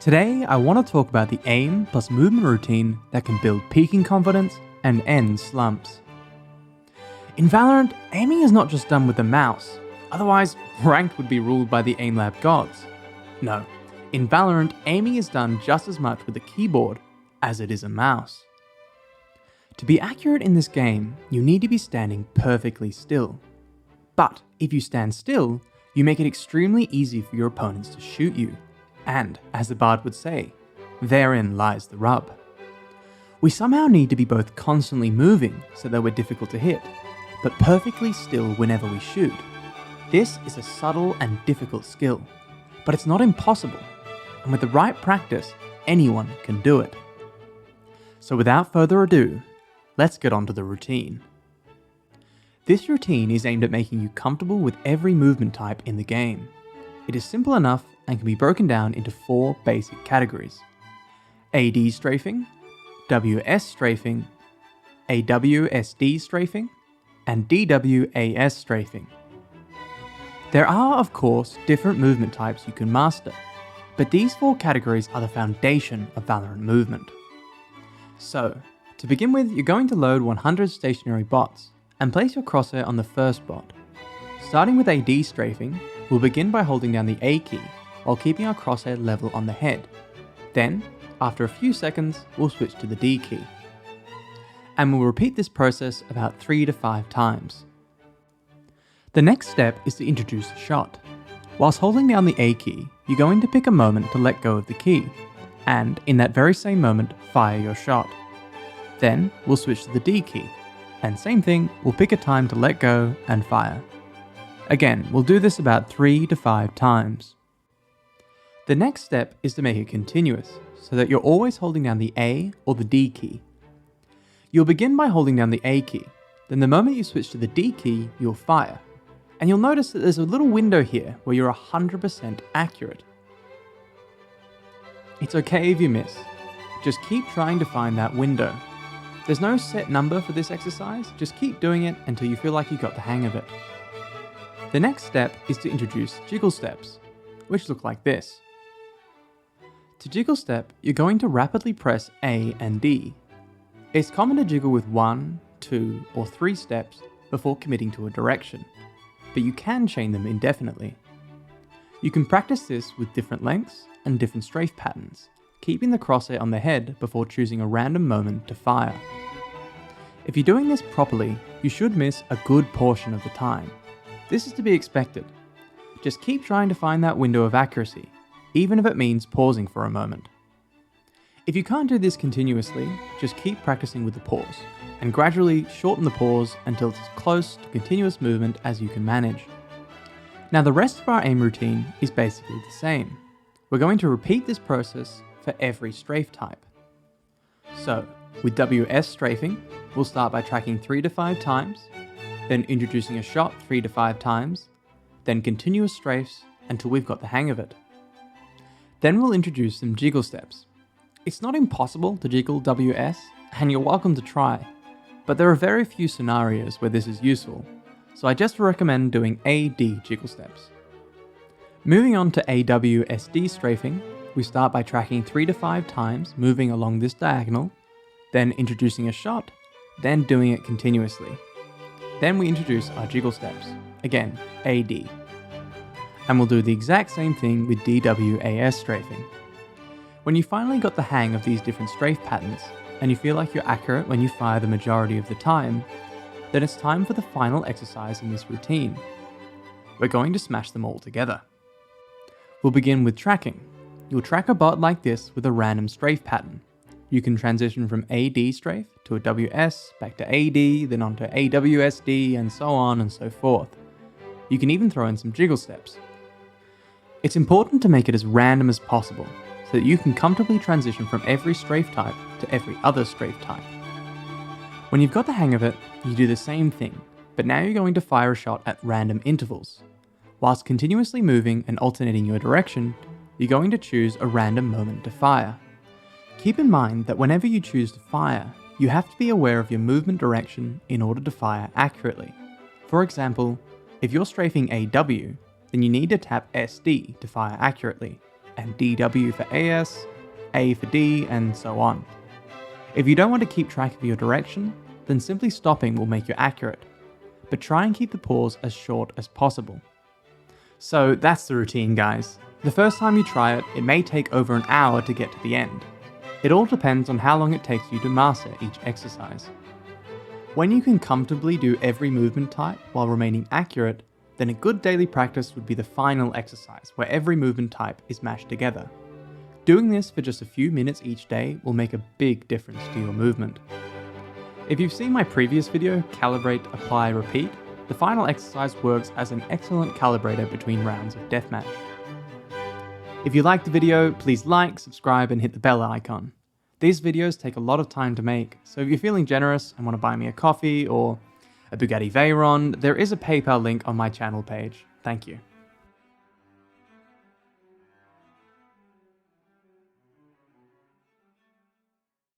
Today, I want to talk about the aim plus movement routine that can build peaking confidence and end slumps. In Valorant, aiming is not just done with the mouse, otherwise ranked would be ruled by the aim lab gods. No, in Valorant, aiming is done just as much with a keyboard as it is a mouse. To be accurate in this game, you need to be standing perfectly still. But if you stand still, you make it extremely easy for your opponents to shoot you. And, as the bard would say, therein lies the rub. We somehow need to be both constantly moving so that we're difficult to hit, but perfectly still whenever we shoot. This is a subtle and difficult skill, but it's not impossible, and with the right practice, anyone can do it. So without further ado, let's get on to the routine. This routine is aimed at making you comfortable with every movement type in the game. It is simple enough and can be broken down into 4 basic categories: AD strafing, WS strafing, AWSD strafing, and DWAS strafing. There are, of course, different movement types you can master, but these 4 categories are the foundation of Valorant movement. So, to begin with, you're going to load 100 stationary bots and place your crosshair on the first bot. Starting with AD strafing, we'll begin by holding down the A key while keeping our crosshair level on the head. Then, after a few seconds, we'll switch to the D key. And we'll repeat this process about 3 to 5 times. The next step is to introduce a shot. Whilst holding down the A key, you're going to pick a moment to let go of the key, and in that very same moment, fire your shot. Then, we'll switch to the D key, and same thing, we'll pick a time to let go and fire. Again, we'll do this about 3 to 5 times. The next step is to make it continuous, so that you're always holding down the A or the D key. You'll begin by holding down the A key, then the moment you switch to the D key, you'll fire. And you'll notice that there's a little window here where you're 100% accurate. It's okay if you miss, just keep trying to find that window. There's no set number for this exercise, just keep doing it until you feel like you got the hang of it. The next step is to introduce Jiggle Steps, which look like this. To jiggle step, you're going to rapidly press A and D. It's common to jiggle with 1, 2, or 3 steps before committing to a direction, but you can chain them indefinitely. You can practice this with different lengths and different strafe patterns, keeping the crosshair on the head before choosing a random moment to fire. If you're doing this properly, you should miss a good portion of the time. This is to be expected. Just keep trying to find that window of accuracy, even if it means pausing for a moment. If you can't do this continuously, just keep practicing with the pause, and gradually shorten the pause until it's as close to continuous movement as you can manage. Now the rest of our aim routine is basically the same. We're going to repeat this process for every strafe type. So, with WS strafing, we'll start by tracking 3 to 5 times, then introducing a shot 3 to 5 times, then continuous strafes until we've got the hang of it. Then we'll introduce some jiggle steps. It's not impossible to jiggle WS, and you're welcome to try, but there are very few scenarios where this is useful, so I just recommend doing AD jiggle steps. Moving on to AWSD strafing, we start by tracking 3 to 5 times, moving along this diagonal, then introducing a shot, then doing it continuously. Then we introduce our jiggle steps, again, AD. And we'll do the exact same thing with DWAS strafing. When you finally got the hang of these different strafe patterns, and you feel like you're accurate when you fire the majority of the time, then it's time for the final exercise in this routine. We're going to smash them all together. We'll begin with tracking. You'll track a bot like this with a random strafe pattern. You can transition from AD strafe to a WS, back to AD, then onto AWSD, and so on and so forth. You can even throw in some jiggle steps. It's important to make it as random as possible, so that you can comfortably transition from every strafe type to every other strafe type. When you've got the hang of it, you do the same thing, but now you're going to fire a shot at random intervals. Whilst continuously moving and alternating your direction, you're going to choose a random moment to fire. Keep in mind that whenever you choose to fire, you have to be aware of your movement direction in order to fire accurately. For example, if you're strafing AW, then you need to tap SD to fire accurately. and DW for AS, A for D, and so on. If you don't want to keep track of your direction, then simply stopping will make you accurate, but try and keep the pause as short as possible. So that's the routine, guys. The first time you try it, it may take over an hour to get to the end. It all depends on how long it takes you to master each exercise. When you can comfortably do every movement type while remaining accurate, then a good daily practice would be the final exercise where every movement type is mashed together. Doing this for just a few minutes each day will make a big difference to your movement. If you've seen my previous video, Calibrate, Apply, Repeat, the final exercise works as an excellent calibrator between rounds of deathmatch. If you liked the video, please like, subscribe, and hit the bell icon. These videos take a lot of time to make, so if you're feeling generous and want to buy me a coffee or a Bugatti Veyron, there is a PayPal link on my channel page. Thank you.